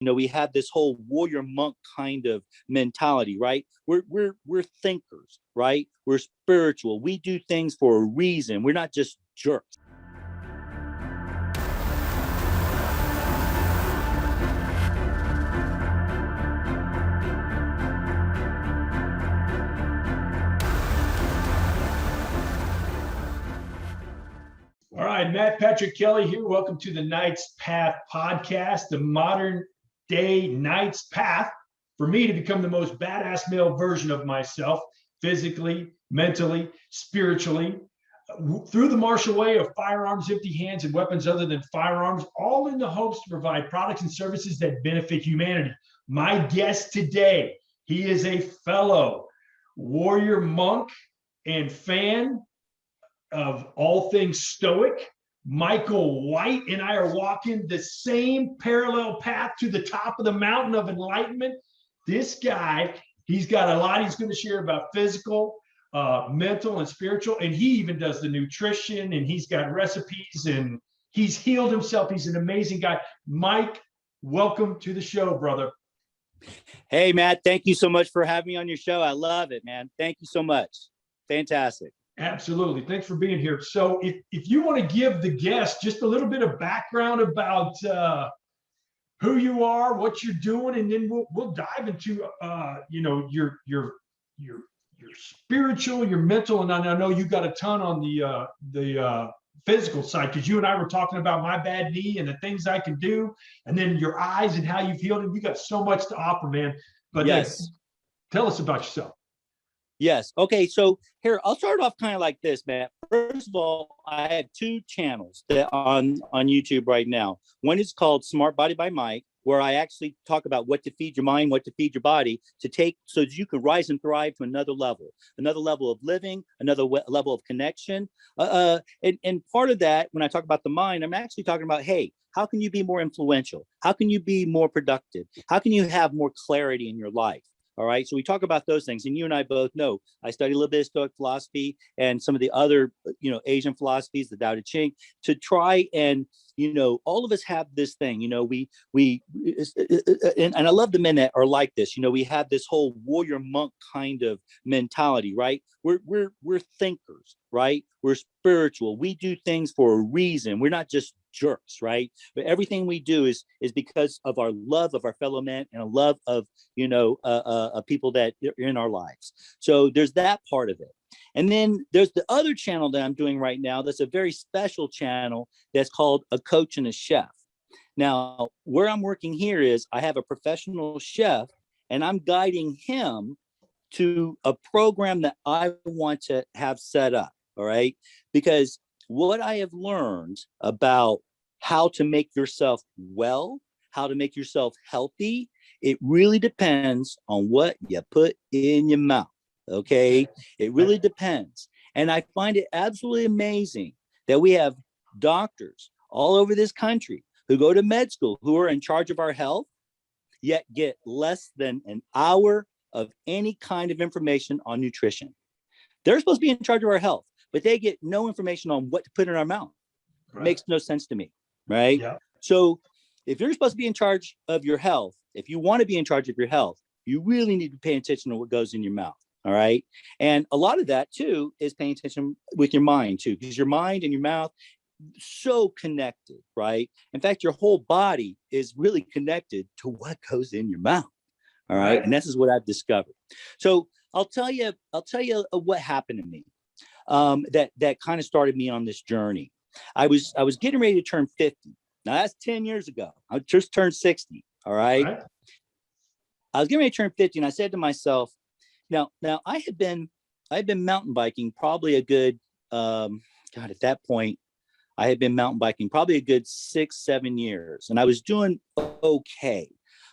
we have this whole warrior monk kind of mentality, right? We're thinkers, right? We're spiritual. We do things for a reason. We're not just jerks. All right, Matt Patrick Kelly here. Welcome to the Knight's Path podcast, the modern day Knight's Path for me to become the most badass male version of myself, physically, mentally, spiritually, through the martial way of firearms, empty hands, and weapons other than firearms, all in the hopes to provide products and services that benefit humanity. My guest today, he is a fellow warrior monk and fan of all things stoic. Michael White and I are walking the same parallel path to the top of the mountain of enlightenment. This guy, he's got a lot he's going to share about physical, mental, and spiritual. And he even does the nutrition, and he's got recipes, and he's healed himself. He's an amazing guy. Mike, welcome to the show, brother. Hey, Matt, thank you so much for having me on your show. I love it, man. Thank you so much. Fantastic. Absolutely. Thanks for being here. So if you want to give the guest just a little bit of background about who you are, what you're doing, and then we'll dive into your spiritual, your mental, and I know you got a ton on the physical side, because you and I were talking about my bad knee and the things I can do, and then your eyes and how you've healed, and you got so much to offer, man. But yes, tell us about yourself. Yes. Okay. So here, I'll start off kind of like this, Matt. First of all, I have two channels that on YouTube right now. One is called Smartbodybymike, where I actually talk about what to feed your mind, what to feed your body to take so that you can rise and thrive to another level of living, another level of connection. And part of that, when I talk about the mind, I'm actually talking about, hey, how can you be more influential? How can you be more productive? How can you have more clarity in your life? All right. So we talk about those things. And you and I both know I study a little bit of Stoic philosophy and some of the other, Asian philosophies, the Tao Te Ching, to try and, all of us have this thing, and I love the men that are like this. We have this whole warrior monk kind of mentality, right? We're thinkers, right? We're spiritual. We do things for a reason. We're not just jerks, right? But everything we do is because of our love of our fellow men and a love of people that are in our lives. So there's that part of it. And then there's the other channel that I'm doing right now that's a very special channel that's called A Coach and a Chef. Now, where I'm working here is I have a professional chef, and I'm guiding him to a program that I want to have set up, all right? Because what I have learned about how to make yourself well, how to make yourself healthy, it really depends on what you put in your mouth, okay? It really depends. And I find it absolutely amazing that we have doctors all over this country who go to med school, who are in charge of our health, yet get less than an hour of any kind of information on nutrition. They're supposed to be in charge of our health, but they get no information on what to put in our mouth. Right. Makes no sense to me, right? Yeah. So if you're supposed to be in charge of your health, if you want to be in charge of your health, you really need to pay attention to what goes in your mouth, all right? And a lot of that, too, is paying attention with your mind, too, because your mind and your mouth so connected, right? In fact, your whole body is really connected to what goes in your mouth, all right? And this is what I've discovered. So I'll tell you what happened to me. That kind of started me on this journey. I was getting ready to turn 50. Now that's 10 years ago. I just turned 60. All right. I was getting ready to turn 50, and I said to myself, now I had been mountain biking probably a good at that point, I had been mountain biking probably a good 6-7 years, and I was doing okay.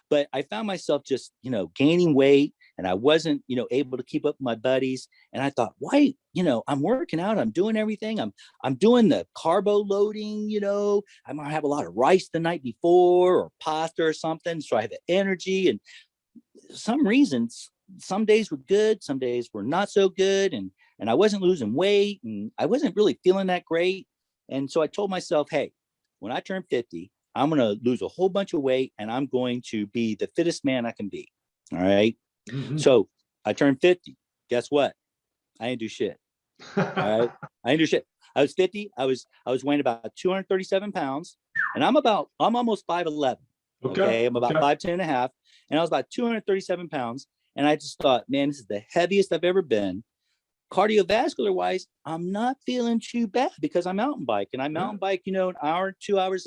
But I found myself just, gaining weight, and I wasn't, able to keep up with my buddies. And I thought, why, I'm working out, I'm doing everything. I'm doing the carbo loading, I might have a lot of rice the night before or pasta or something. So I have the energy, and some reasons, some days were good, some days were not so good. And I wasn't losing weight, and I wasn't really feeling that great. And so I told myself, hey, when I turn 50, I'm going to lose a whole bunch of weight and I'm going to be the fittest man I can be. All right. Mm-hmm. So I turned 50. Guess what? I didn't do shit. All right. I didn't do shit. I was 50. I was weighing about 237 pounds, and I'm almost 5'11. Okay. I'm about 5'10 and a half. And I was about 237 pounds. And I just thought, man, this is the heaviest I've ever been. Cardiovascular wise, I'm not feeling too bad because I mountain bike, and I mountain bike, an hour, 2 hours,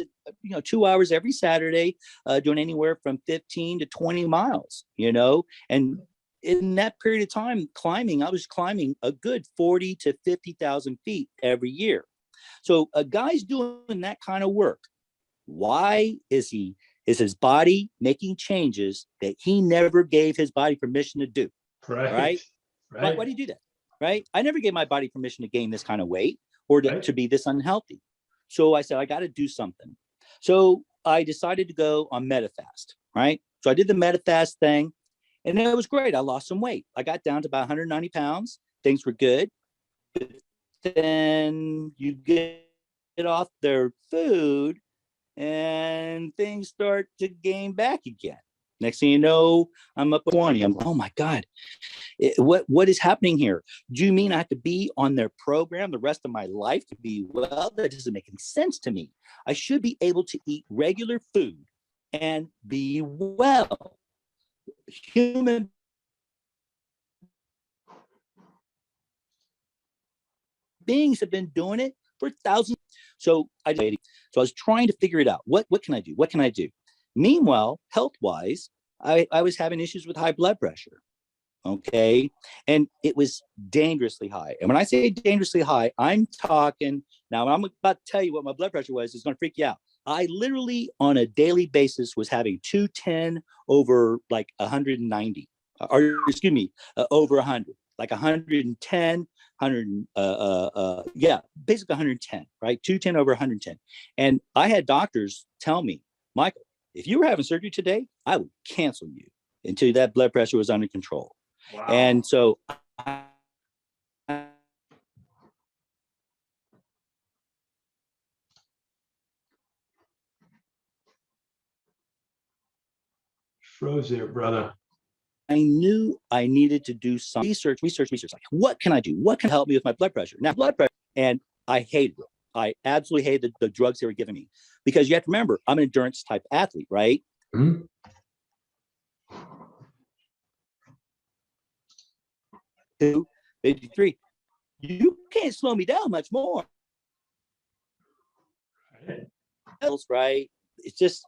2 hours every Saturday, doing anywhere from 15 to 20 miles, and in that period of time climbing, I was climbing a good 40 to 50,000 feet every year. So a guy's doing that kind of work. Why is his body making changes that he never gave his body permission to do? Right? Why do you do that? Right? I never gave my body permission to gain this kind of weight or to be this unhealthy. So I said, I got to do something. So I decided to go on MetaFast, right? So I did the MetaFast thing, and it was great. I lost some weight. I got down to about 190 pounds. Things were good. But then you get off their food and things start to gain back again. Next thing you know, I'm up at 20. I'm, oh my God, what is happening here? Do you mean I have to be on their program the rest of my life to be well? That doesn't make any sense to me. I should be able to eat regular food and be well. Human beings have been doing it for thousands. So I was trying to figure it out. What can I do? What can I do? Meanwhile, health-wise, I was having issues with high blood pressure. Okay. And it was dangerously high. And when I say dangerously high, I'm talking now, I'm about to tell you what my blood pressure was. It's going to freak you out. I literally on a daily basis was having 210 over like 190, or excuse me, over 100, like 110, 100, yeah, basically 110, right? 210 over 110. And I had doctors tell me, Michael, if you were having surgery today, I would cancel you until that blood pressure was under control. Wow. And so froze there, brother. I knew I needed to do some research. Like, what can I do? What can help me with my blood pressure? Now, blood pressure, and I hated it. I absolutely hated the drugs they were giving me, because you have to remember, I'm an endurance type athlete, right? Mm-hmm. 53. You can't slow me down much more. Right? It's just,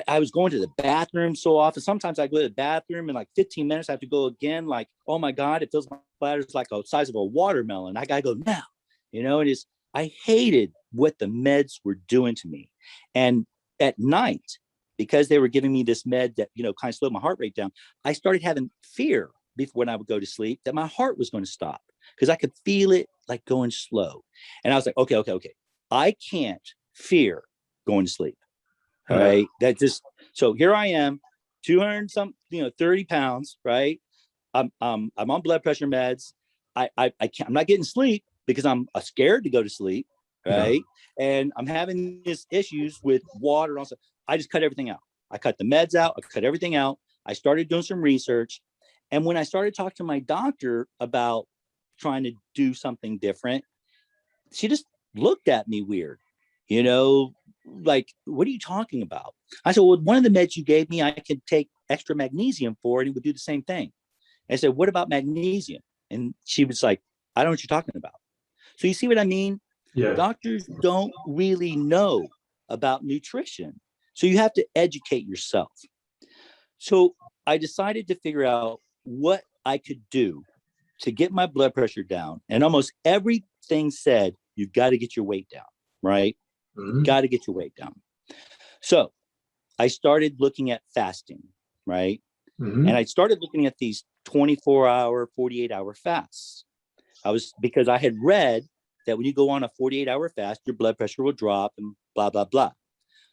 I was going to the bathroom so often. Sometimes I go to the bathroom in like 15 minutes. I have to go again. Like, oh my God, it feels my bladder's like the size of a watermelon. I got to go now. I hated what the meds were doing to me. And at night, because they were giving me this med that, kind of slowed my heart rate down, I started having fear before when I would go to sleep that my heart was going to stop, because I could feel it like going slow. And I was like, okay. I can't fear going to sleep. All right. That just, so here I am, 200 some, 30 pounds, right? I'm on blood pressure meds. I can't, I'm not getting sleep because I'm scared to go to sleep. Right. Yeah. And I'm having these issues with water. And also, I just cut everything out. I cut the meds out. I cut everything out. I started doing some research. And when I started talking to my doctor about trying to do something different, she just looked at me weird, like, what are you talking about? I said, well, one of the meds you gave me, I could take extra magnesium for, and it would do the same thing. I said, what about magnesium? And she was like, I don't know what you're talking about. So you see what I mean? Yeah. Doctors don't really know about nutrition. So you have to educate yourself. So I decided to figure out what I could do to get my blood pressure down. And almost everything said, you've got to get your weight down, right? Mm-hmm. Got to get your weight down. So I started looking at fasting, right? Mm-hmm. And I started looking at these 24-hour, 48-hour fasts. Because I had read that when you go on a 48-hour fast, your blood pressure will drop and blah, blah, blah.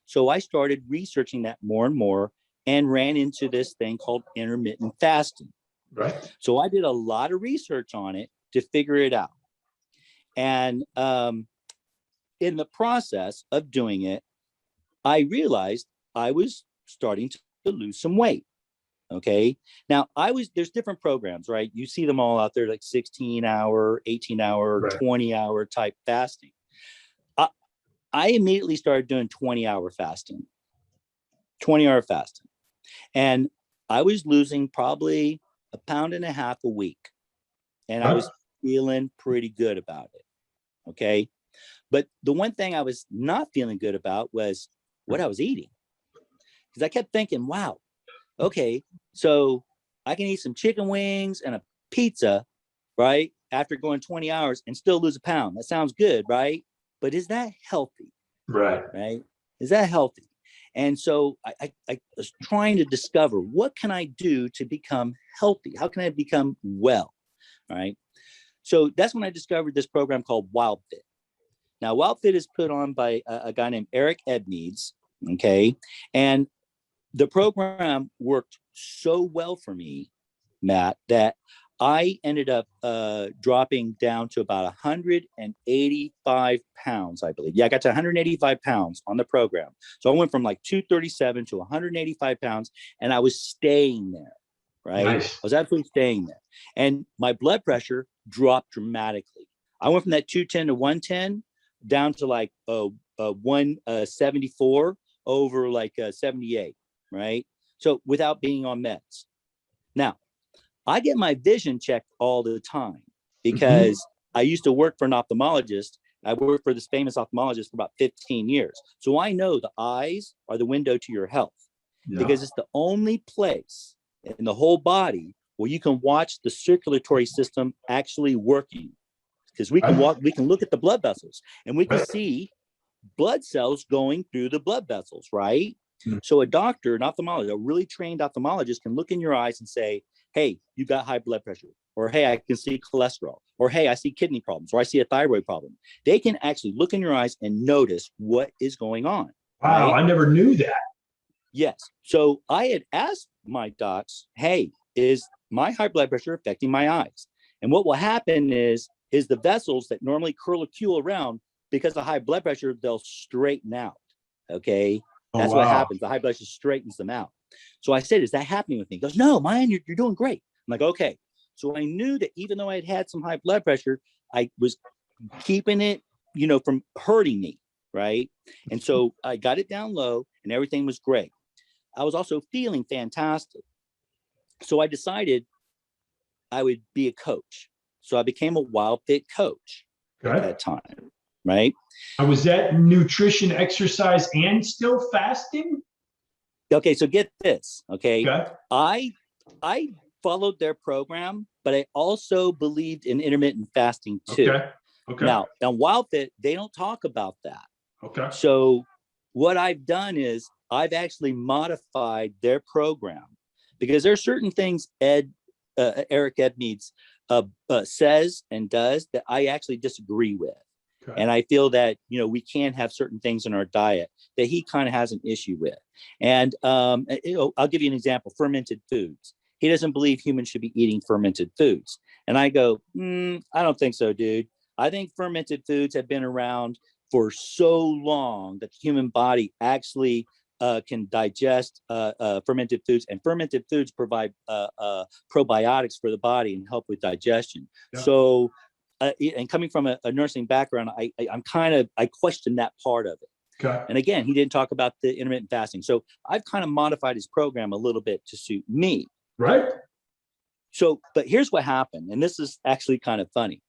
So I started researching that more and more and ran into this thing called intermittent fasting. Right. So I did a lot of research on it to figure it out. And in the process of doing it, I realized I was starting to lose some weight. Okay. Now there's different programs, right? You see them all out there, like 16-hour, 18-hour, Right. 20-hour type fasting. I immediately started doing 20-hour fasting, 20-hour fasting. And I was losing probably 1.5 pounds a week. And I was feeling pretty good about it. Okay. But the one thing I was not feeling good about was what I was eating. Because I kept thinking, wow, okay, so I can eat some chicken wings and a pizza, right? After going 20 hours and still lose 1 pound. That sounds good, right? But is that healthy? Right. Right? Is that healthy? And so I was trying to discover, what can I do to become healthy? How can I become well? Right. So that's when I discovered this program called Wild Fit. Now, Wild Fit is put on by a guy named Eric Ebneeds. Okay. And the program worked so well for me, Matt, that I ended up dropping down to about 185 pounds, I believe. Yeah, I got to 185 pounds on the program. So I went from like 237 to 185 pounds, and I was staying there, right? Nice. I was absolutely staying there. And my blood pressure dropped dramatically. I went from that 210 to 110 down to like 174 over like 78, right? So without being on meds. Now, I get my vision checked all the time because I used to work for an ophthalmologist. I worked for this famous ophthalmologist for about 15 years. So I know the eyes are the window to your health because it's the only place in the whole body where you can watch the circulatory system actually working. Because we can look at the blood vessels and we can see blood cells going through the blood vessels, right? So a doctor, an ophthalmologist, a really trained ophthalmologist can look in your eyes and say, hey, you got high blood pressure, or hey, I can see cholesterol, or hey, I see kidney problems, or I see a thyroid problem. They can actually look in your eyes and notice what is going on. Wow, right? I never knew that. Yes. So I had asked my docs, hey, is my high blood pressure affecting my eyes? And what will happen is the vessels that normally curlicule around, because of high blood pressure, they'll straighten out. Okay. That's what happens. The high blood pressure straightens them out. So I said, is that happening with me? He goes, no, mine, you're doing great. I'm like, okay. So I knew that even though I had had some high blood pressure, I was keeping it, from hurting me. Right. And so I got it down low and everything was great. I was also feeling fantastic. So I decided I would be a coach. So I became a Wild Fit coach at that time. Right. Was that nutrition, exercise, and still fasting? Okay. So get this. Okay. I followed their program, but I also believed in intermittent fasting too. Now, on Wild Fit, they don't talk about that. So what I've done is I've actually modified their program because there are certain things Eric Ebneeds says and does that I actually disagree with. And I feel that, we can't have certain things in our diet that he kind of has an issue with. And I'll give you an example, fermented foods. He doesn't believe humans should be eating fermented foods. And I go, I don't think so, dude. I think fermented foods have been around for so long that the human body actually can digest fermented foods, and fermented foods provide probiotics for the body and help with digestion. So, and coming from a nursing background, I question that part of it. And again, he didn't talk about the intermittent fasting. So I've kind of modified his program a little bit to suit me. Right. So, but here's what happened, and this is actually kind of funny.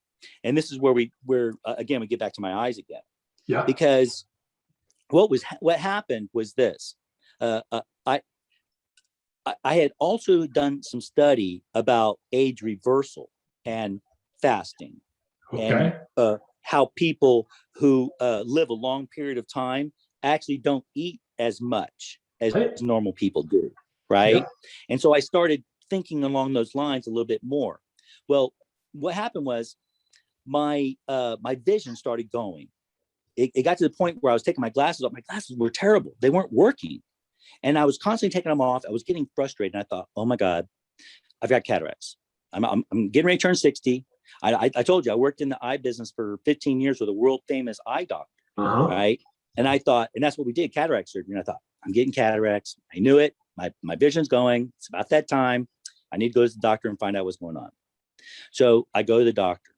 And this is where we get back to my eyes again. Yeah. Because what happened was this. I had also done some study about age reversal and fasting, and how people who live a long period of time actually don't eat as much as normal people do, right? And so I started thinking along those lines a little bit more. Well, what happened was my vision started going. It got to the point where I was taking my glasses off. My glasses were terrible. They weren't working. And I was constantly taking them off. I was getting frustrated. And I thought, oh my God, I've got cataracts. I'm getting ready to turn 60. I told you, I worked in the eye business for 15 years with a world famous eye doctor, right? And I thought, and that's what we did, cataract surgery. And I thought, I'm getting cataracts. I knew it. My vision's going. It's about that time. I need to go to the doctor and find out what's going on. So I go to the doctor,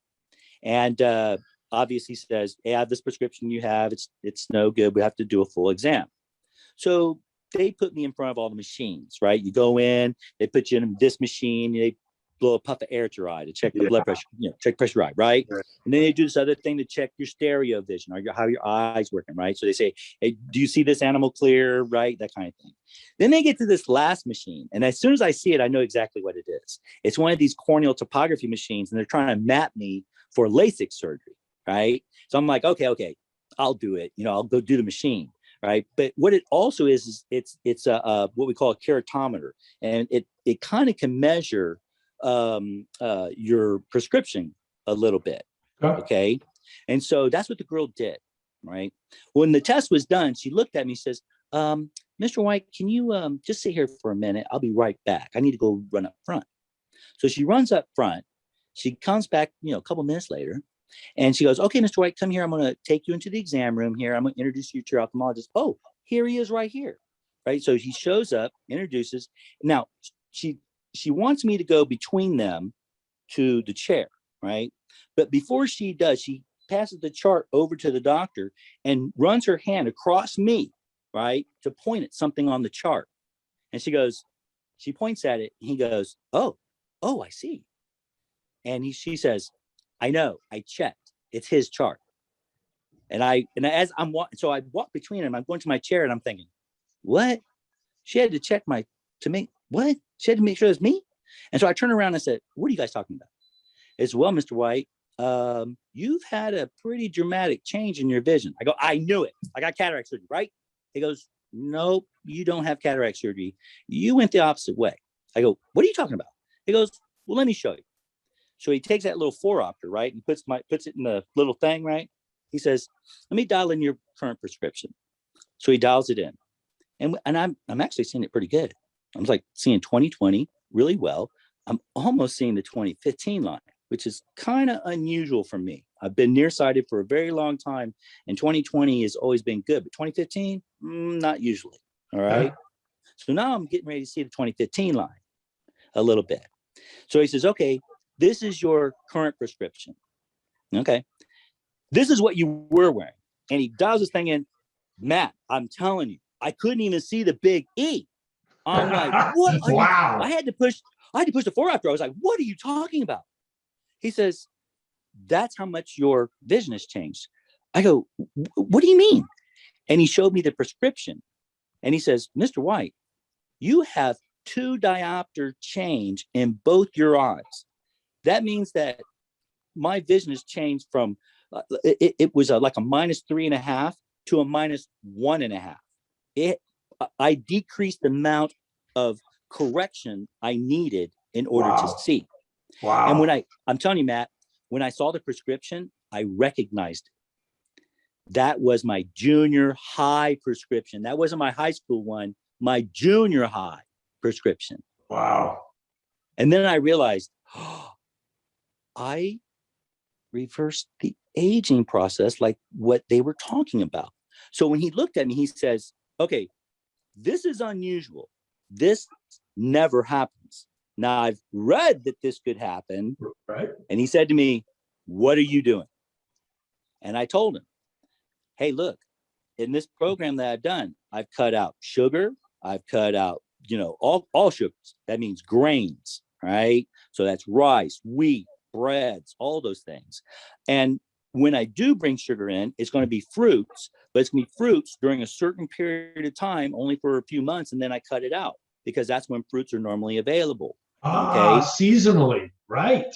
and obviously says, hey, I have this prescription you have. It's no good. We have to do a full exam. So they put me in front of all the machines, right? You go in, they put you in this machine, they blow a puff of air to your eye to check the blood pressure, check pressure eye, right? And then they do this other thing to check your stereo vision or how your eyes working, right? So they say, hey, do you see this animal clear, right? That kind of thing. Then they get to this last machine. And as soon as I see it, I know exactly what it is. It's one of these corneal topography machines, and they're trying to map me for LASIK surgery, right? So I'm like, okay, I'll do it. I'll go do the machine. Right. But what it also is it's what we call a keratometer, and it kind of can measure your prescription a little bit. Okay. And so that's what the girl did. Right. When the test was done, she looked at me and says, Mr. White, can you just sit here for a minute? I'll be right back. I need to go run up front. So she runs up front. She comes back, a couple minutes later. And she goes, okay, Mr. White, come here. I'm going to take you into the exam room here. I'm going to introduce you to your ophthalmologist. Oh, here he is right here. Right. So he shows up, introduces. Now, she wants me to go between them to the chair. Right. But before she does, she passes the chart over to the doctor and runs her hand across me. Right. To point at something on the chart. And she points at it. And he goes, oh, I see. And she says, I know, I checked. It's his chart. And as I'm walking, so I walk between them. I'm going to my chair and I'm thinking, what? She had to check what? She had to make sure it's me. And so I turned around and I said, what are you guys talking about? It's, well, Mr. White, you've had a pretty dramatic change in your vision. I go, I knew it. I got cataract surgery, right? He goes, nope, you don't have cataract surgery. You went the opposite way. I go, what are you talking about? He goes, well, let me show you. So he takes that little 4-opter, right, and puts it in the little thing, right? He says, let me dial in your current prescription. So he dials it in. And I'm actually seeing it pretty good. I'm like seeing 2020 really well. I'm almost seeing the 2015 line, which is kind of unusual for me. I've been nearsighted for a very long time, and 2020 has always been good, but 2015, not usually. All right. Yeah. So now I'm getting ready to see the 2015 line a little bit. So he says, okay, this is your current prescription. Okay. This is what you were wearing. And he dials this thing in. Matt, I'm telling you, I couldn't even see the big E. I'm like, what? Wow. I had to push the 4-opter. I was like, what are you talking about? He says, that's how much your vision has changed. I go, what do you mean? And he showed me the prescription. And he says, Mr. White, you have 2 diopter change in both your eyes. That means that my vision has changed from, it was like a -3.5 to a -1.5. I decreased the amount of correction I needed in order to see. Wow. And I'm telling you, Matt, when I saw the prescription, I recognized it. That was my junior high prescription. That wasn't my high school one, my junior high prescription. Wow. And then I realized, I reversed the aging process, like what they were talking about. So when he looked at me, he says, okay, this is unusual. This never happens. Now, I've read that this could happen. Right. And he said to me, what are you doing? And I told him, hey, look, in this program that I've done, I've cut out sugar. I've cut out, all sugars. That means grains, right? So that's rice, wheat, breads, all those things. And when I do bring sugar in, it's going to be fruits, but it's going to be fruits during a certain period of time, only for a few months, and then I cut it out because that's when fruits are normally available. Okay, seasonally, right?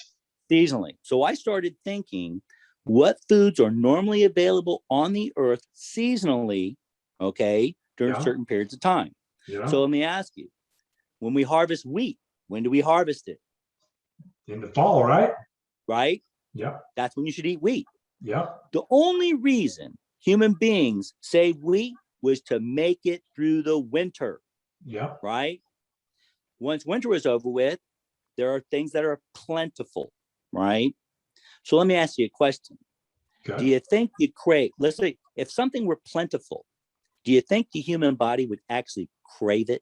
Seasonally. So I started thinking, what foods are normally available on the earth seasonally, okay, during certain periods of time. Yeah. So let me ask you, when we harvest wheat, when do we harvest it? In the fall, right? Right? Yeah. That's when you should eat wheat. Yeah. The only reason human beings saved wheat was to make it through the winter. Yeah. Right? Once winter was over with, there are things that are plentiful, right? So let me ask you a question. Okay. Do you think you crave, let's say if something were plentiful, do you think the human body would actually crave it?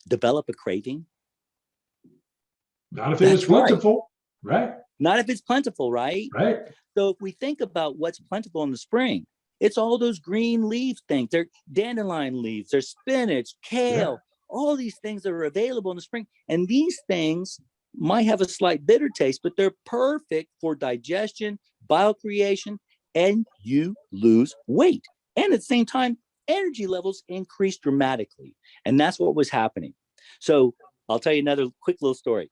Develop a craving? Not if it was plentiful, right? Not if it's plentiful, right? Right. So if we think about what's plentiful in the spring, it's all those green leaf things. They're dandelion leaves, there's spinach, kale, all these things that are available in the spring. And these things might have a slight bitter taste, but they're perfect for digestion, bile creation, and you lose weight. And at the same time, energy levels increase dramatically. And that's what was happening. So I'll tell you another quick little story.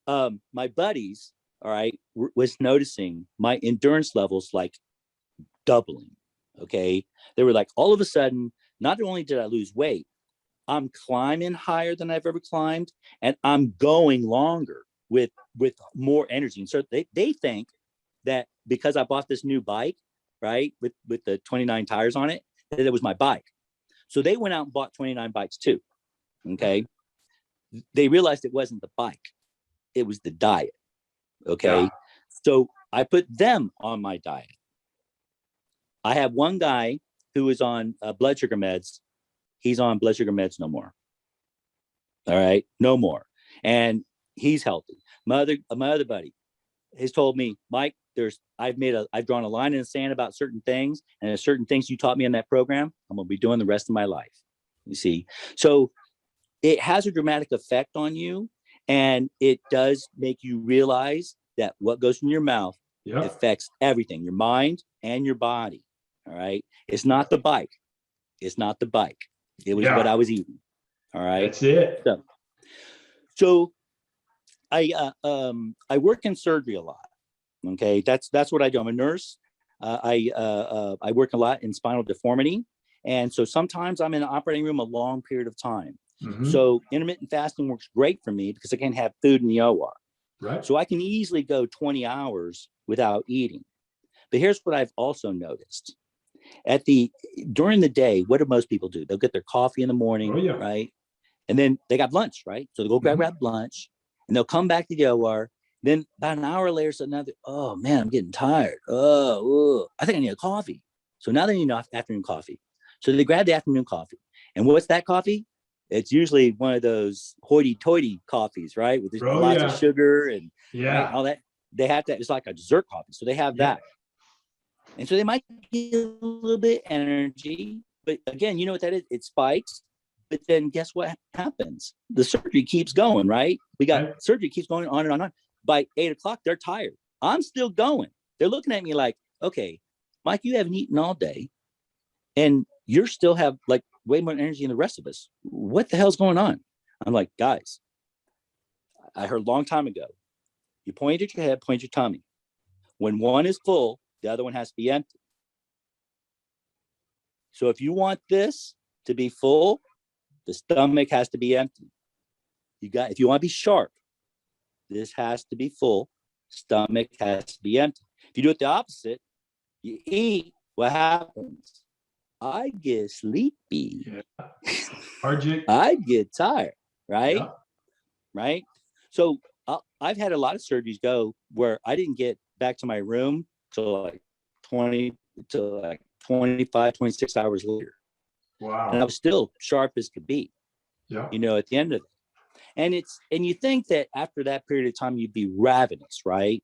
My buddies, all right, was noticing my endurance levels like doubling. Okay. They were like, all of a sudden, not only did I lose weight, I'm climbing higher than I've ever climbed, and I'm going longer with more energy. And so they think that because I bought this new bike, right, with the 29 tires on it, that it was my bike. So they went out and bought 29 bikes too. Okay. They realized it wasn't the bike, it was the diet. Okay. Yeah. So I put them on my diet. I have one guy who is on blood sugar meds. He's on blood sugar meds no more. All right. No more. And he's healthy. My other buddy has told me, Mike, I've drawn a line in the sand about certain things, and there's certain things you taught me in that program I'm going to be doing the rest of my life. You see? So it has a dramatic effect on you, and it does make you realize that what goes from your mouth affects everything, your mind and your body. All right. It's not the bike. It's not the bike. It was what I was eating. All right. That's it. So I work in surgery a lot. Okay. That's what I do. I'm a nurse. I work a lot in spinal deformity. And so sometimes I'm in an operating room a long period of time. Mm-hmm. So intermittent fasting works great for me because I can't have food in the OR. Right. So I can easily go 20 hours without eating. But here's what I've also noticed. During the day, what do most people do? They'll get their coffee in the morning, right? And then they got lunch, right? So they go grab lunch, and they'll come back to the OR. Then about an hour later, so now oh man, I'm getting tired. I think I need a coffee. So now they need an afternoon coffee. So they grab the afternoon coffee. And what's that coffee? It's usually one of those hoity-toity coffees, right? With lots of sugar and right, all that. They have that. It's like a dessert coffee. So they have that. And so they might get a little bit energy, but again, you know what that is? It spikes, but then guess what happens? The surgery keeps going, right? Surgery keeps going on and on and on. By 8 o'clock, they're tired. I'm still going. They're looking at me like, okay, Mike, you haven't eaten all day, and you still have like way more energy than the rest of us. What the hell's going on? I'm like, guys, I heard a long time ago, you point at your head, point your tummy. When one is full, the other one has to be empty. So if you want this to be full, the stomach has to be empty. If you want to be sharp, this has to be full, stomach has to be empty. If you do it the opposite, you eat, what happens? I get sleepy. I get tired, right? Yeah. Right? So I've had a lot of surgeries go where I didn't get back to my room till like 25, 26 hours later. Wow. And I was still sharp as could be. Yeah. You know, at the end of it. And you think that after that period of time, you'd be ravenous, right?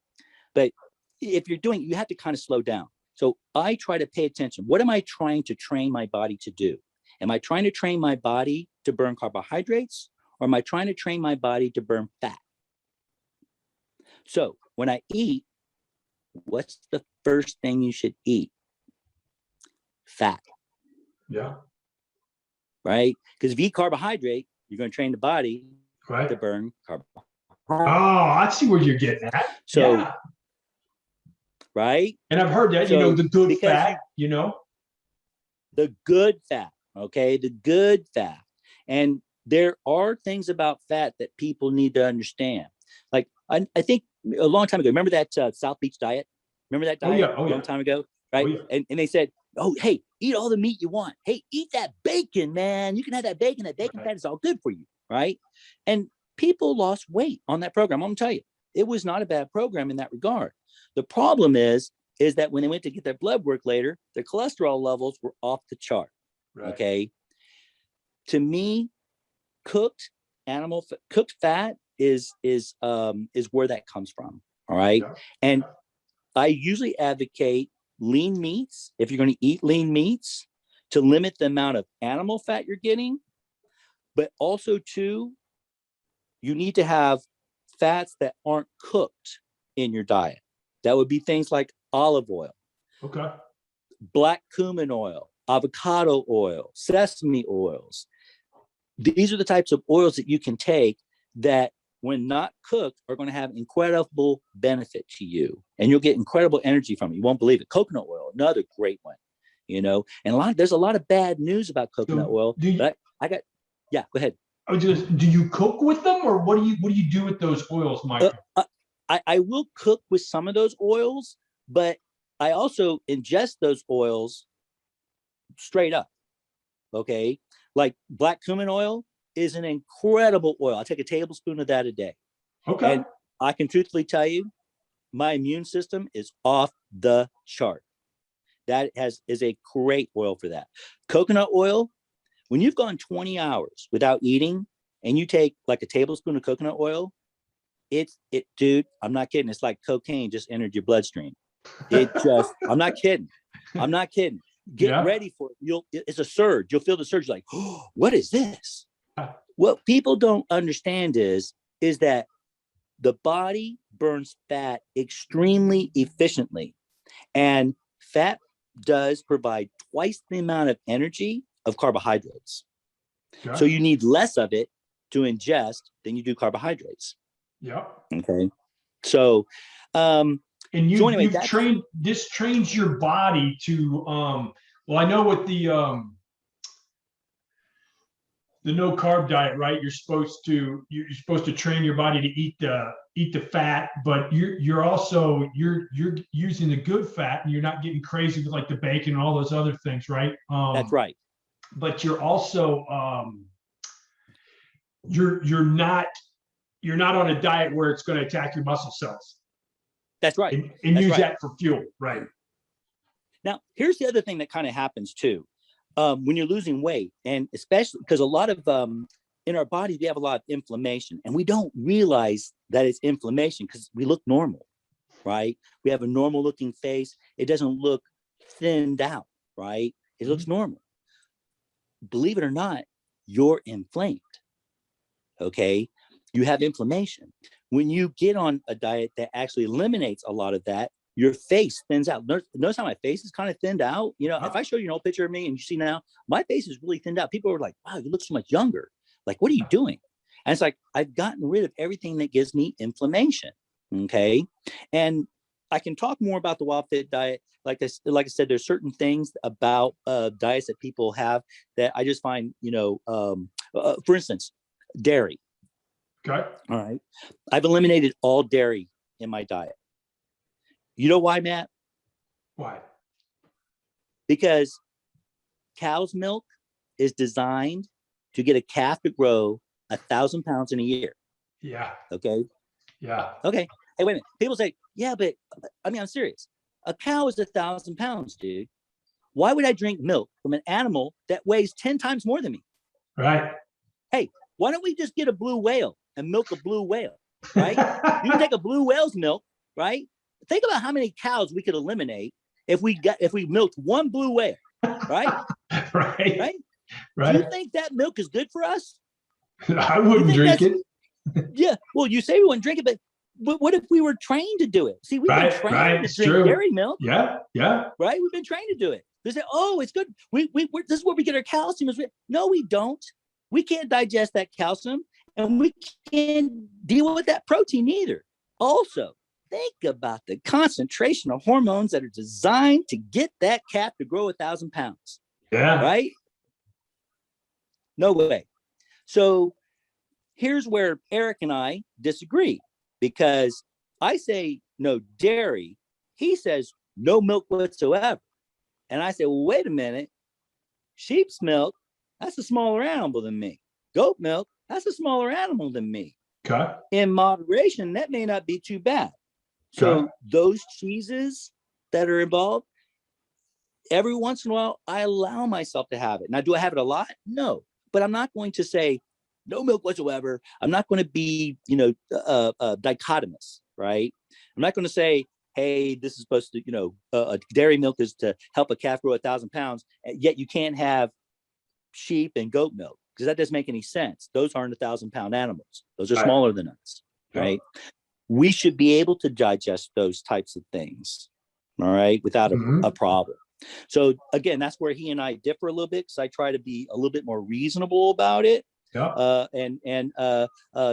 But if you're doing, you have to kind of slow down. So I try to pay attention. What am I trying to train my body to do? Am I trying to train my body to burn carbohydrates, or am I trying to train my body to burn fat? So when I eat, what's the first thing you should eat? Fat. Yeah. Right? Because if you eat carbohydrate, you're going to train the body to burn carbohydrate. Oh, I see where you're getting at. So, right? And I've heard that, the good fat, The good fat, okay? The good fat. And there are things about fat that people need to understand. Like, I think a long time ago, remember that South Beach diet? Remember that diet a long time ago? Right? Oh, yeah. And they said, oh, hey, eat all the meat you want. Hey, eat that bacon, man. You can have that bacon. That bacon fat is all good for you, right? And people lost weight on that program. I'm going to tell you, it was not a bad program in that regard. The problem is is that when they went to get their blood work later, their cholesterol levels were off the chart. Right. Okay. To me, cooked fat is where that comes from. All right. Yeah. And I usually advocate lean meats, if you're going to eat lean meats, to limit the amount of animal fat you're getting, but also too, you need to have fats that aren't cooked in your diet. That would be things like olive oil, Okay. black cumin oil, avocado oil, sesame oils. These are the types of oils that you can take that, when not cooked, are going to have incredible benefit to you, and you'll get incredible energy from it. You won't believe it. Coconut oil, another great one, and there's a lot of bad news about coconut oil, but go ahead. Do you cook with them, or what do you do with those oils, Mike? I will cook with some of those oils, but I also ingest those oils straight up. Okay. Like black cumin oil is an incredible oil. I take a tablespoon of that a day. Okay. And I can truthfully tell you, my immune system is off the chart. That is a great oil for that. Coconut oil, when you've gone 20 hours without eating and you take like a tablespoon of coconut oil, dude, I'm not kidding. It's like cocaine just entered your bloodstream. I'm not kidding. Get ready for it. It's a surge. You'll feel the surge like, oh, what is this? What people don't understand is that the body burns fat extremely efficiently, and fat does provide twice the amount of energy of carbohydrates. So you need less of it to ingest than you do carbohydrates. Yeah. Okay. So, and this trains your body to, well, I know with the no carb diet, right? You're supposed to train your body to eat the fat, but you're also using the good fat, and you're not getting crazy with like the bacon and all those other things, right? That's right. But you're also you're not on a diet where it's going to attack your muscle cells. That's right. And use that for fuel, right? Now, here's the other thing that kind of happens too. When you're losing weight, and especially because a lot of in our body, we have a lot of inflammation, and we don't realize that it's inflammation because we look normal, right? We have a normal looking face. It doesn't look thinned out, right? It looks normal. Believe it or not, you're inflamed. Okay. You have inflammation. When you get on a diet that actually eliminates a lot of that, your face thins out. Notice how my face is kind of thinned out. If I show you an old picture of me and you see now, my face is really thinned out. People are like, wow, you look so much younger. Like, what are you doing? And it's like, I've gotten rid of everything that gives me inflammation. Okay. And I can talk more about the Wild Fit diet. Like I said, there's certain things about diets that people have that I just find, for instance, dairy. Okay. All right. I've eliminated all dairy in my diet. You know why, Matt? Why? Because cow's milk is designed to get a calf to grow 1,000 pounds in a year. Yeah. Okay. Yeah. Okay. Hey, wait a minute. People say, yeah, but I'm serious. A cow is 1,000 pounds, dude. Why would I drink milk from an animal that weighs 10 times more than me? Right. Hey, why don't we just get a blue whale and milk a blue whale, right? You can take a blue whale's milk, right? Think about how many cows we could eliminate if we milked one blue whale, right? Right. Do you think that milk is good for us? I wouldn't drink it. Yeah. Well, you say we wouldn't drink it, but what if we were trained to do it? See, we've been trained to drink dairy milk. Yeah. Yeah. Right. We've been trained to do it. They say, oh, it's good. This is where we get our calcium. No, we don't. We can't digest that calcium, and we can't deal with that protein either. Also, think about the concentration of hormones that are designed to get that calf to grow 1,000 pounds. Yeah. Right? No way. So here's where Eric and I disagree, because I say no dairy. He says no milk whatsoever. And I say, well, wait a minute. Sheep's milk, that's a smaller animal than me. Goat milk, that's a smaller animal than me. Okay. In moderation, that may not be too bad. So those cheeses that are involved. Every once in a while, I allow myself to have it. Now, do I have it a lot? No, but I'm not going to say no milk whatsoever. I'm not going to be, dichotomous, right? I'm not going to say, hey, this is supposed to, dairy milk is to help a calf grow 1,000 pounds, yet you can't have sheep and goat milk, because that doesn't make any sense. Those aren't 1,000-pound animals. Those are smaller than us, right? We should be able to digest those types of things, all right, without a problem. So again, that's where he and I differ a little bit, because I try to be a little bit more reasonable about it, and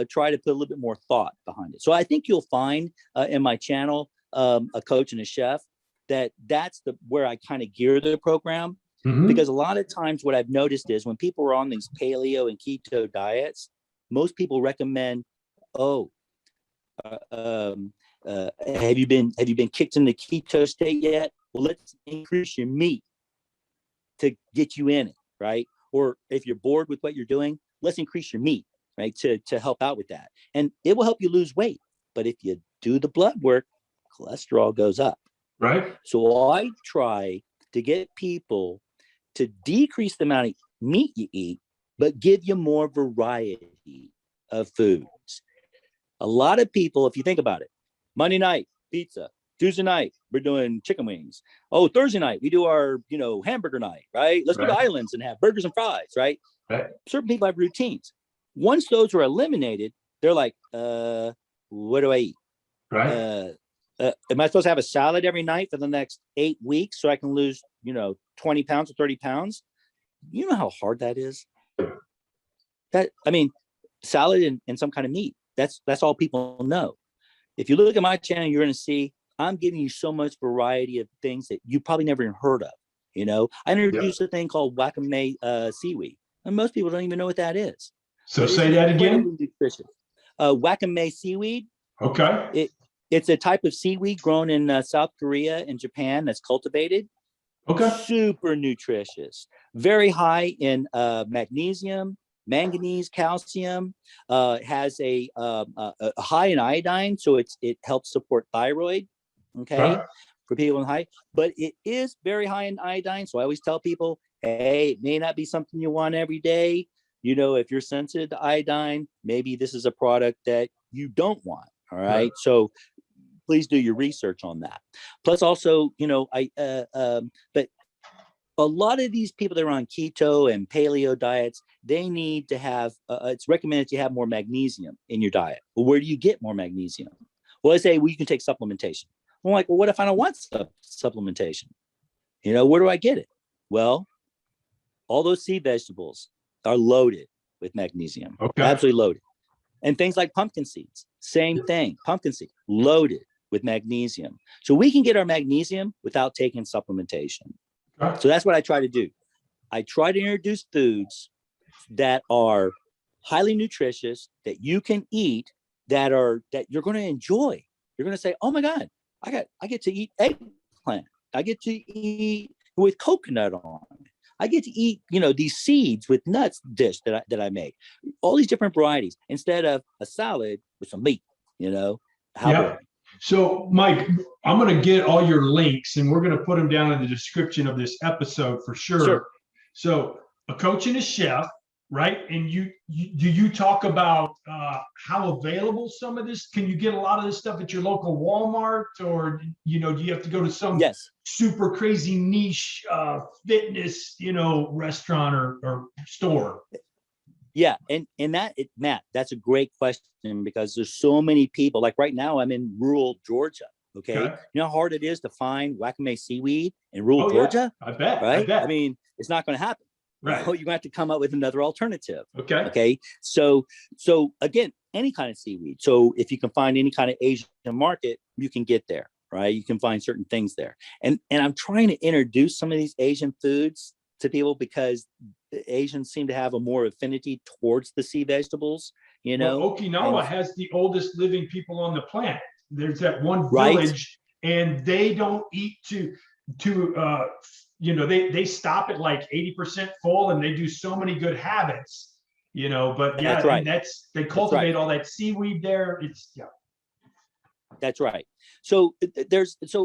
try to put a little bit more thought behind it. So I think you'll find in my channel, A Coach and a Chef, that's where I kind of gear the program, because a lot of times what I've noticed is when people are on these paleo and keto diets, most people recommend, have you been kicked in the keto state yet? Well, let's increase your meat to get you in it, right? Or if you're bored with what you're doing, let's increase your meat, right? To help out with that. And it will help you lose weight. But if you do the blood work, cholesterol goes up. Right. So I try to get people to decrease the amount of meat you eat, but give you more variety of foods. A lot of people, if you think about it, Monday night, pizza. Tuesday night, we're doing chicken wings. Oh, Thursday night, we do our, hamburger night, right? Let's go to Islands and have burgers and fries, right? Certain people have routines. Once those are eliminated, they're like, what do I eat? Right. Am I supposed to have a salad every night for the next 8 weeks so I can lose, 20 pounds or 30 pounds? You know how hard that is? Salad and some kind of meat. That's all people know. If you look at my channel, you're going to see I'm giving you so much variety of things that you probably never even heard of. I introduced a thing called wakame seaweed, and most people don't even know what that is. So say that again. Wakame seaweed. Okay. It's a type of seaweed grown in South Korea and Japan that's cultivated. Okay. Super nutritious, very high in magnesium, manganese, calcium. Has a high in iodine, so it helps support thyroid. Okay, for people in high, but it is very high in iodine. So I always tell people, hey, it may not be something you want every day. If you're sensitive to iodine, maybe this is a product that you don't want. All right. So please do your research on that. Plus, also, but a lot of these people that are on keto and paleo diets, they need to have, it's recommended you have more magnesium in your diet. Well, where do you get more magnesium? Well, I say, well, you can take supplementation. I'm like, well, what if I don't want supplementation? Where do I get it? Well, all those sea vegetables are loaded with magnesium. Okay. Absolutely loaded. And things like pumpkin seeds, same thing. Pumpkin seeds, loaded with magnesium. So we can get our magnesium without taking supplementation. Right. So that's what I try to do. I try to introduce foods that are highly nutritious, that you can eat, that you're going to enjoy. You're going to say, oh my God, I get to eat eggplant. I get to eat with coconut on. I get to eat, these seeds with nuts dish that I make. All these different varieties instead of a salad with some meat, how boring. So, Mike, I'm going to get all your links and we're going to put them down in the description of this episode for sure. So, A Coach and a Chef, right? And do you talk about how available some of this? Can you get a lot of this stuff at your local Walmart, or do you have to go to some super crazy niche fitness restaurant or store? Yeah, and Matt, that's a great question, because there's so many people. Like right now, I'm in rural Georgia. Okay, you know how hard it is to find wakame seaweed in rural Georgia? I bet. Right? I mean, it's not going to happen. Right. You're going to have to come up with another alternative. Okay. So again, any kind of seaweed. So if you can find any kind of Asian market, you can get there. Right? You can find certain things there. And I'm trying to introduce some of these Asian foods to people, because Asians seem to have a more affinity towards the sea vegetables, Well, Okinawa has the oldest living people on the planet. There's that one village, and they don't eat they stop at like 80% full, and they do so many good habits, but yeah, that's right. And they cultivate all that seaweed there. That's right. So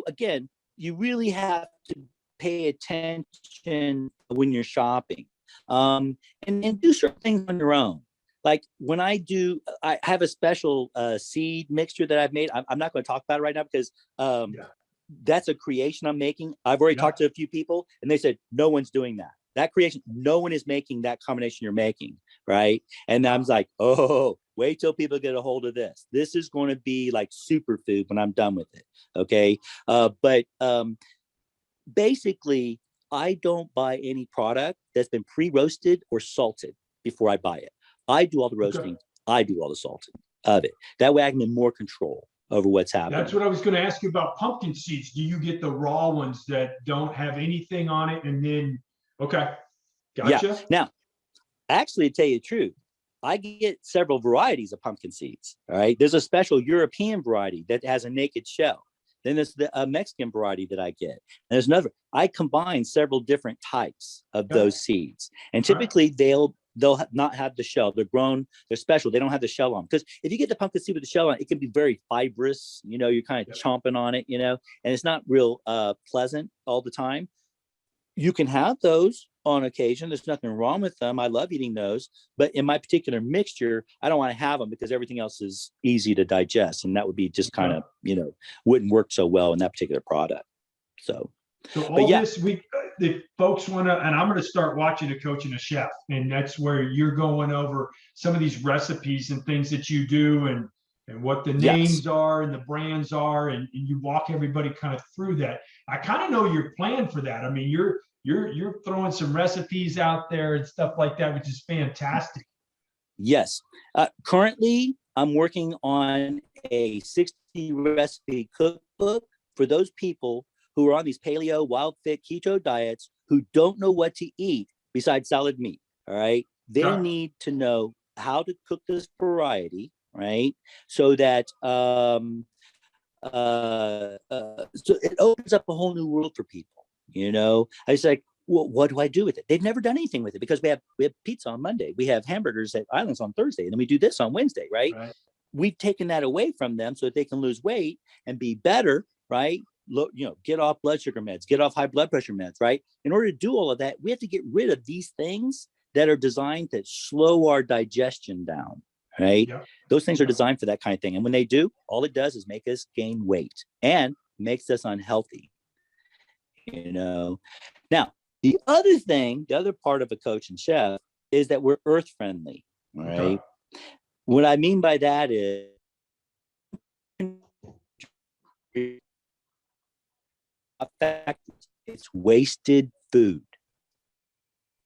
again, you really have to pay attention when you're shopping, and do certain things on your own. Like when I have a special seed mixture that I've made. I'm not going to talk about it right now because that's a creation I'm making. I've already talked to a few people and they said, no one's doing that. That creation, no one is making that combination you're making, right? And I'm like, oh, wait till people get a hold of this. This is going to be like superfood when I'm done with it, okay? But basically, I don't buy any product that's been pre-roasted or salted before I buy it. I do all the roasting. I do all the salting of it. That way I can be more control over what's happening. That's what I was going to ask you about pumpkin seeds. Do you get the raw ones that don't have anything on it? And then, gotcha. Yeah. Now, actually, to tell you the truth, I get several varieties of pumpkin seeds. All right. There's a special European variety that has a naked shell. Then there's the Mexican variety that I get. And there's another. I combine several different types of those seeds. And typically they'll not have the shell. They're grown, they're special. They don't have the shell on. Because if you get the pumpkin seed with the shell on, it can be very fibrous. You're kind of chomping on it, and it's not real pleasant all the time. You can have those on occasion. There's nothing wrong with them. I love eating those. But in my particular mixture, I don't want to have them because everything else is easy to digest. And that would be just kind of, wouldn't work so well in that particular product. So all this week, the folks want to, and I'm going to start watching a coach and a chef. And that's where you're going over some of these recipes and things that you do and what the names are and the brands are. And you walk everybody kind of through that. I kind of know your plan for that. I mean, you're throwing some recipes out there and stuff like that, which is fantastic. Yes. Currently, I'm working on a 60 recipe cookbook for those people who are on these paleo, wild fit, keto diets who don't know what to eat besides solid meat. All right. They need to know how to cook this variety, right? So that so it opens up a whole new world for people. I was like, well, what do I do with it? They've never done anything with it because we have pizza on Monday. We have hamburgers at Islands on Thursday. And then we do this on Wednesday, right? We've taken that away from them so that they can lose weight and be better, right? Get off blood sugar meds, get off high blood pressure meds, right? In order to do all of that, we have to get rid of these things that are designed to slow our digestion down, right? Those things are designed for that kind of thing. And when they do, all it does is make us gain weight and makes us unhealthy. Now, the other part of a coach and chef is that we're earth friendly, right? What I mean by that is it's wasted food.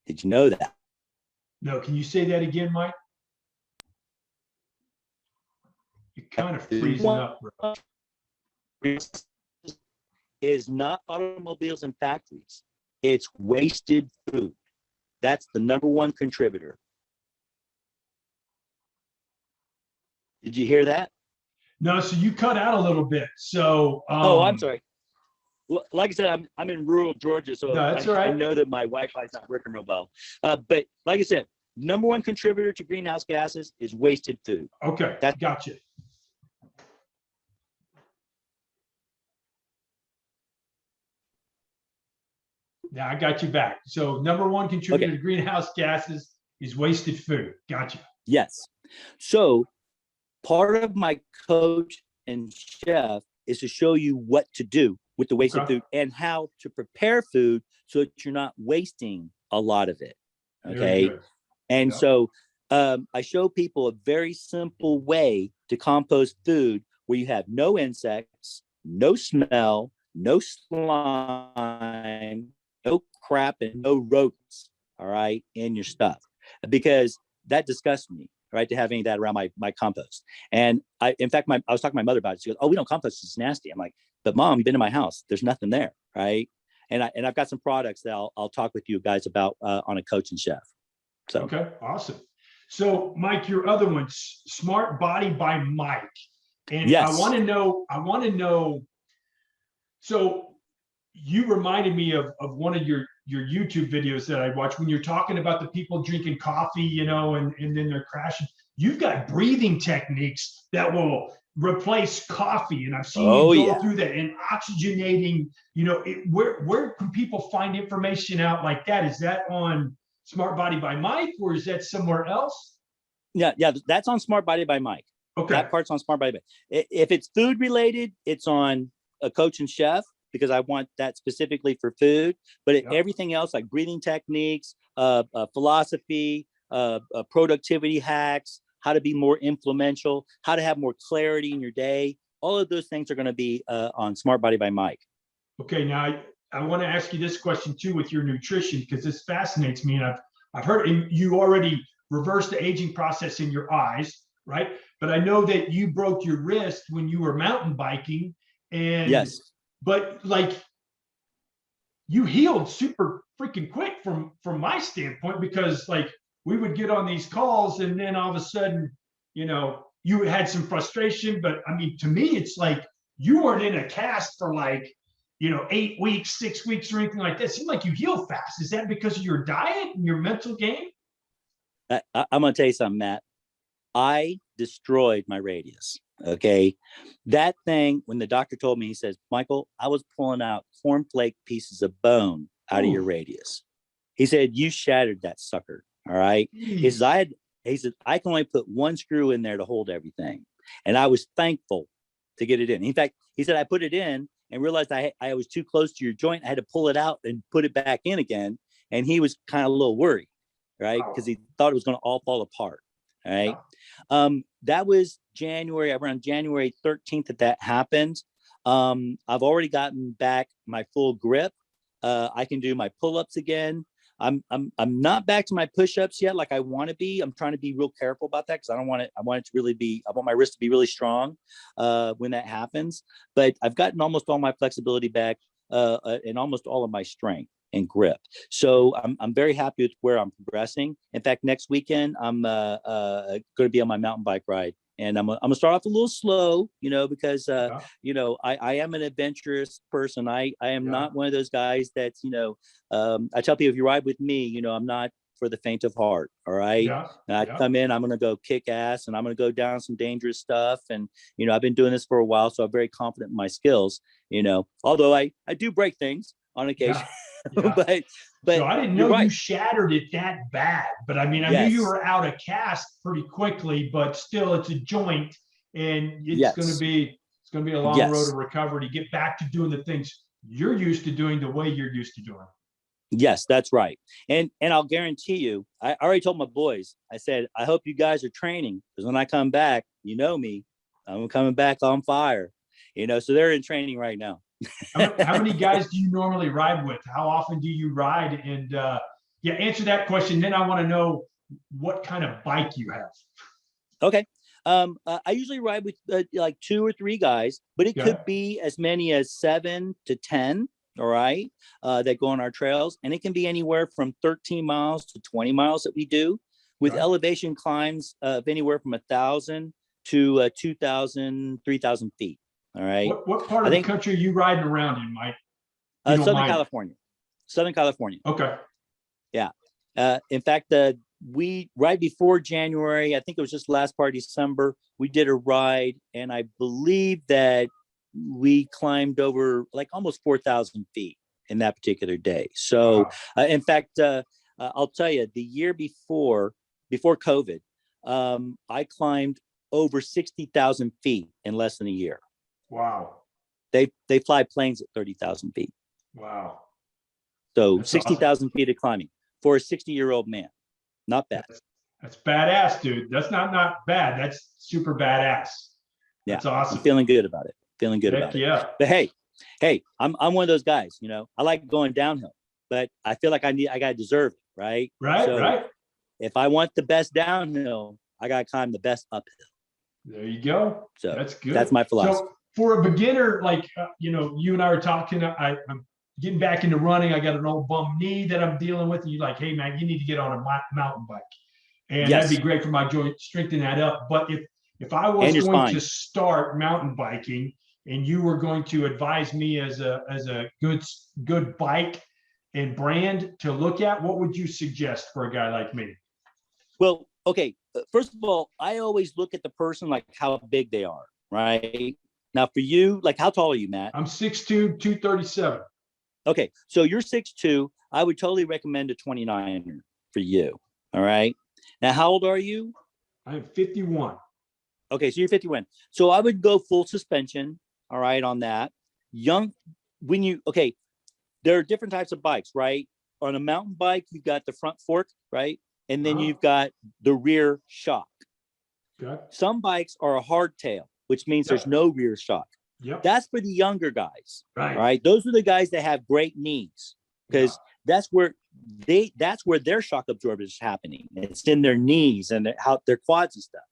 Did you know that? No, can you say that again, Mike? You're kind of freezing up, bro. Is not automobiles and factories. It's wasted food. That's the number one contributor. Did you hear that? No, so you cut out a little bit. So I'm sorry. Well, like I said, I'm in rural Georgia, so that's all right. I know that my Wi-Fi is not working real well. But like I said, number one contributor to greenhouse gases is wasted food. Okay, gotcha. Now I got you back. So number one contributor to greenhouse gases is wasted food. Gotcha. Yes. So part of my coach and chef is to show you what to do with the wasted food and how to prepare food so that you're not wasting a lot of it. Okay. And so I show people a very simple way to compost food where you have no insects, no smell, no slime, no crap, and no rodents, all right, in your stuff. Because that disgusts me, right, to have any of that around my compost. And in fact, I was talking to my mother about it. She goes, "Oh, we don't compost. It's nasty." I'm like, "But Mom, you've been to my house. There's nothing there, right?" And I've got some products that I'll talk with you guys about on a coach and chef. So okay, awesome. So Mike, your other one, Smartbodybymike, and yes. I want to know. So you reminded me of one of your YouTube videos that I watched when you're talking about the people drinking coffee, and then they're crashing. you've got breathing techniques that will replace coffee. And I've seen Oh you go yeah. through that and oxygenating, where can people find information out like that? Is that on Smart Body by Mike, or is that somewhere else? Yeah, that's on Smart Body by Mike. Okay. That part's on Smart Body. If it's food related, it's on a Coach and Chef, because I want that specifically for food. But everything else, like breathing techniques, philosophy, productivity hacks, how to be more influential, how to have more clarity in your day, all of those things are going to be on Smart Body by Mike. Okay, now I want to ask you this question too with your nutrition, because this fascinates me, and I've heard, and you already reversed the aging process in your eyes, right? But I know that you broke your wrist when you were mountain biking, and yes, but like you healed super freaking quick from my standpoint, because like we would get on these calls and then all of a sudden, you had some frustration. But I mean, to me, it's like you weren't in a cast for like 8 weeks, 6 weeks, or anything like that. It seemed like you healed fast. Is that because of your diet and your mental game? I'm going to tell you something, Matt. I destroyed my radius. Okay. That thing, when the doctor told me, he says, Michael, I was pulling out cornflake pieces of bone out of your radius. He said, you shattered that sucker. All right. He says, I can only put one screw in there to hold everything. And I was thankful to get it in. In fact, he said, I put it in and realized I was too close to your joint. I had to pull it out and put it back in again. And he was kind of a little worried, right? Because he thought it was going to all fall apart. All right. That was around January 13th that happened. I've already gotten back my full grip. I can do my pull-ups again. I'm not back to my push-ups yet, like I want to be. I'm trying to be real careful about that, because I want my wrist to be really strong when that happens. But I've gotten almost all my flexibility back and almost all of my strength and grip. So I'm very happy with where I'm progressing. In fact, next weekend, I'm going to be on my mountain bike ride. And I'm gonna start off a little slow, because I am an adventurous person. I am not one of those guys that's, I tell people, if you ride with me, I'm not for the faint of heart. All right. And I come in, I'm gonna go kick ass, and I'm gonna go down some dangerous stuff. And I've been doing this for a while, so I'm very confident in my skills. Although I do break things on occasion. But so I didn't know you shattered it that bad. But I mean, I knew you were out of cast pretty quickly, but still, it's a joint, and it's going to be a long road to recovery to get back to doing the things you're used to doing the way you're used to doing. Yes, that's right. And I'll guarantee you, I already told my boys, I said, I hope you guys are training, because when I come back, me, I'm coming back on fire. So they're in training right now. How many guys do you normally ride with? How often do you ride? And answer that question. Then I want to know what kind of bike you have. Okay. I usually ride with like 2 or 3 guys, but it could be as many as 7 to 10. All right. That go on our trails. And it can be anywhere from 13 miles to 20 miles that we do, with elevation climbs of anywhere from 1,000 to 2,000, 3,000 feet. All right. What part of the country are you riding around in, Mike? Southern California. Southern California. Okay. Yeah. In fact, we right before January, I think it was just last part of December, we did a ride, and I believe that we climbed over like almost 4,000 feet in that particular day. So, in fact, I'll tell you, the year before COVID, I climbed over 60,000 feet in less than a year. Wow. They fly planes at 30,000 feet. Wow. So 60,000 feet of climbing for a 60-year-old man. Not bad. That's badass, dude. That's not bad. That's super badass. That's awesome. I'm feeling good about it. Yeah. But hey, I'm one of those guys, I like going downhill, but I feel like I gotta deserve it, right? Right. If I want the best downhill, I gotta climb the best uphill. There you go. So that's good. That's my philosophy. So for a beginner, like you and I were talking, I'm getting back into running. I got an old bum knee that I'm dealing with. And you're like, hey man, you need to get on a mountain bike, and that'd be great for my joint, strengthen that up. But if I was going to start mountain biking, and you were going to advise me as a good bike and brand to look at, what would you suggest for a guy like me? Well, Okay, first of all, I always look at the person like how big they are, right? Now for you, like how tall are you, Matt? I'm 6'2", 237. Okay, so you're 6'2". I would totally recommend a 29er for you. All right. Now, how old are you? I am 51. Okay, so you're 51. So I would go full suspension, all right, on that. Young, okay, there are different types of bikes, right? On a mountain bike, you've got the front fork, right? And then you've got the rear shock. Okay. Some bikes are a hardtail, which means there's Yep. no rear shock. Yep. That's for the younger guys, Right. right? Those are the guys that have great knees because that's where their shock absorber is happening. It's in their knees and their quads and stuff.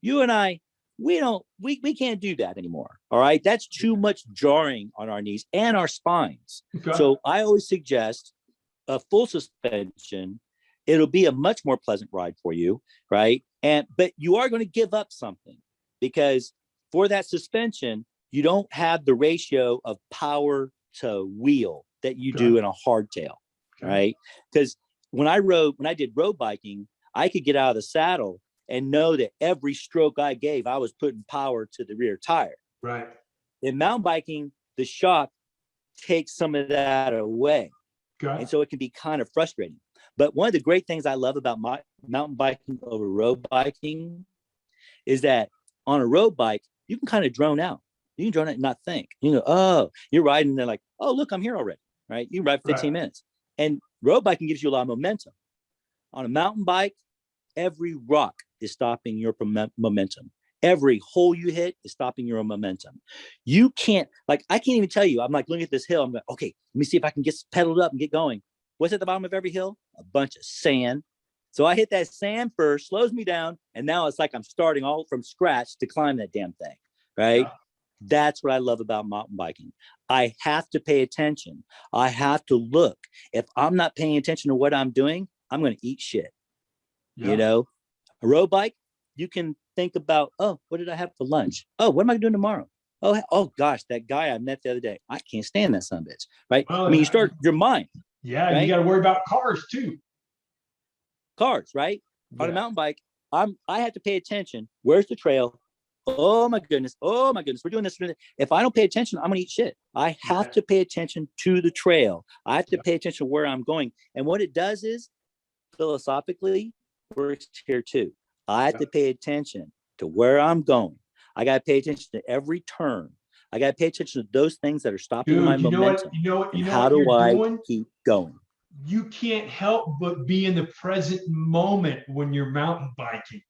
You and I, we can't do that anymore. All right. That's too much jarring on our knees and our spines. Okay. So I always suggest a full suspension. It'll be a much more pleasant ride for you. Right. But you are going to give up something because for that suspension, you don't have the ratio of power to wheel that you do in a hardtail. Right. Because when I did road biking, I could get out of the saddle and know that every stroke I gave, I was putting power to the rear tire. Right. In mountain biking, the shock takes some of that away. Okay. And so it can be kind of frustrating. But one of the great things I love about my mountain biking over road biking is that on a road bike, you can kind of drone out. You can drone out and not think. You go, oh, you're riding and they're like, oh, look, I'm here already. Right. You ride 15 minutes. And road biking gives you a lot of momentum. On a mountain bike, every rock is stopping your momentum. Every hole you hit is stopping your momentum. You can't, I can't even tell you. I'm like looking at this hill. I'm like, okay, let me see if I can get pedaled up and get going. What's at the bottom of every hill? A bunch of sand. So I hit that sand first, slows me down. And now it's like I'm starting all from scratch to climb that damn thing. Right. Yeah. That's what I love about mountain biking. I have to pay attention. I have to look. If I'm not paying attention to what I'm doing, I'm going to eat shit. Yeah. You know, a road bike, you can think about, oh, what did I have for lunch? Oh, what am I doing tomorrow? Oh gosh, that guy I met the other day. I can't stand that son of a bitch. Right. I mean, you start your mind. Yeah. Right? You got to worry about cars too. Cars, right? Yeah. On a mountain bike, I have to pay attention. Where's the trail? Oh my goodness. Oh my goodness. We're doing this. If I don't pay attention, I'm going to eat shit. I have to pay attention to the trail. I have to pay attention to where I'm going. And what it does is philosophically works here too. I have to pay attention to where I'm going. I got to pay attention to every turn. I got to pay attention to those things that are stopping my momentum. How do I keep going? You can't help but be in the present moment when you're mountain biking.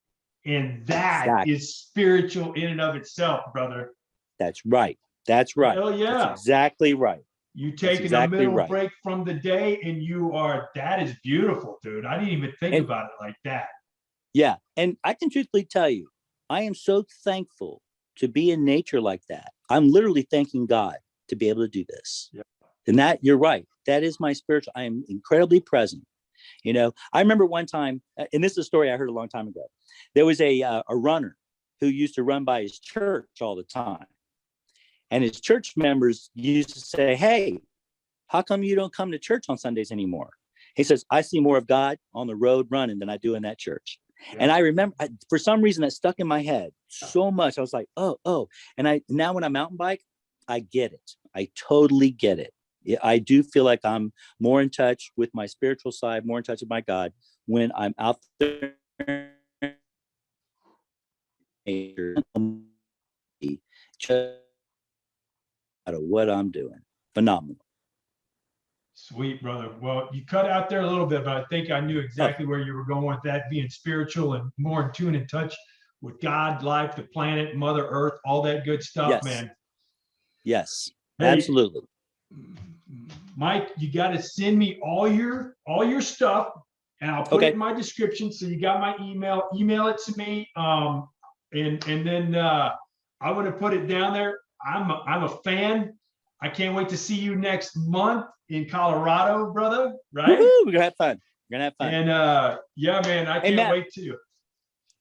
And that is spiritual in and of itself, brother. That's right. That's right. Hell yeah. That's exactly right. You taking a mental break from the day and that is beautiful, dude. I didn't even think about it like that. Yeah. And I can truthfully tell you, I am so thankful to be in nature like that. I'm literally thanking God to be able to do this. Yeah. And you're right. That is my spiritual. I am incredibly present. You know, I remember one time, and this is a story I heard a long time ago. There was a runner who used to run by his church all the time. And his church members used to say, hey, how come you don't come to church on Sundays anymore? He says, I see more of God on the road running than I do in that church. Yeah. And I remember, for some reason, that stuck in my head so much. I was like, oh. And now when I mountain bike, I get it. I totally get it. I do feel like I'm more in touch with my spiritual side, more in touch with my God when I'm out there. Just out of what I'm doing. Phenomenal. Sweet, brother. Well, you cut out there a little bit, but I think I knew exactly where you were going with that, being spiritual and more in tune and touch with God, life, the planet, Mother Earth, all that good stuff, man. Yes, absolutely. Mike, you got to send me all your stuff, and I'll put it in my description. So you got my email. Email it to me, and then I'm gonna put it down there. I'm a fan. I can't wait to see you next month in Colorado, brother. Right? Woo-hoo, we're gonna have fun. And yeah, man, I can't wait to.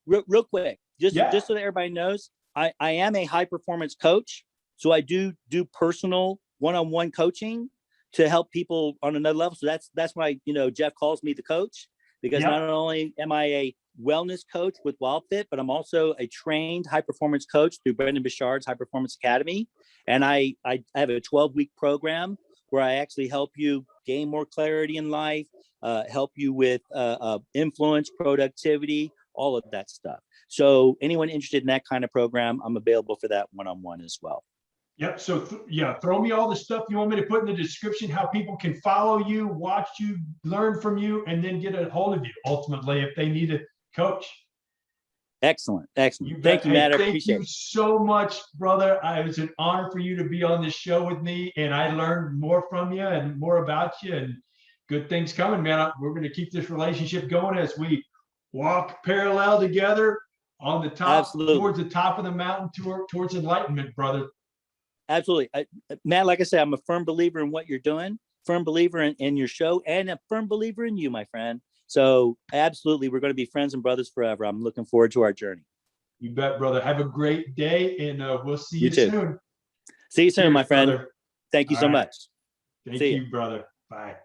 Real quick, just so that everybody knows, I am a high performance coach. So I do personal one-on-one coaching to help people on another level. So that's why, Jeff calls me the coach, because Yep. not only am I a wellness coach with WildFit, but I'm also a trained high performance coach through Brendan Bouchard's High Performance Academy. And I have a 12-week program where I actually help you gain more clarity in life, help you with influence, productivity, all of that stuff. So anyone interested in that kind of program, I'm available for that one-on-one as well. Yep. So throw me all the stuff you want me to put in the description, how people can follow you, watch you, learn from you, and then get a hold of you ultimately if they need a coach. Excellent. You Thank you, Matt. I thank appreciate you it. so much, brother. It was an honor for you to be on this show with me, and I learned more from you and more about you, and good things coming, man. We're going to keep this relationship going as we walk parallel together on the top, Absolutely. towards the top of the mountain, towards enlightenment, brother. Absolutely. Matt, like I said, I'm a firm believer in what you're doing, firm believer in your show, and a firm believer in you, my friend. So absolutely, we're going to be friends and brothers forever. I'm looking forward to our journey. You bet, brother. Have a great day, and we'll see you too. soon. See you soon, Cheers, my friend. brother. Thank you All so right. much. Thank See you, ya. brother. Bye.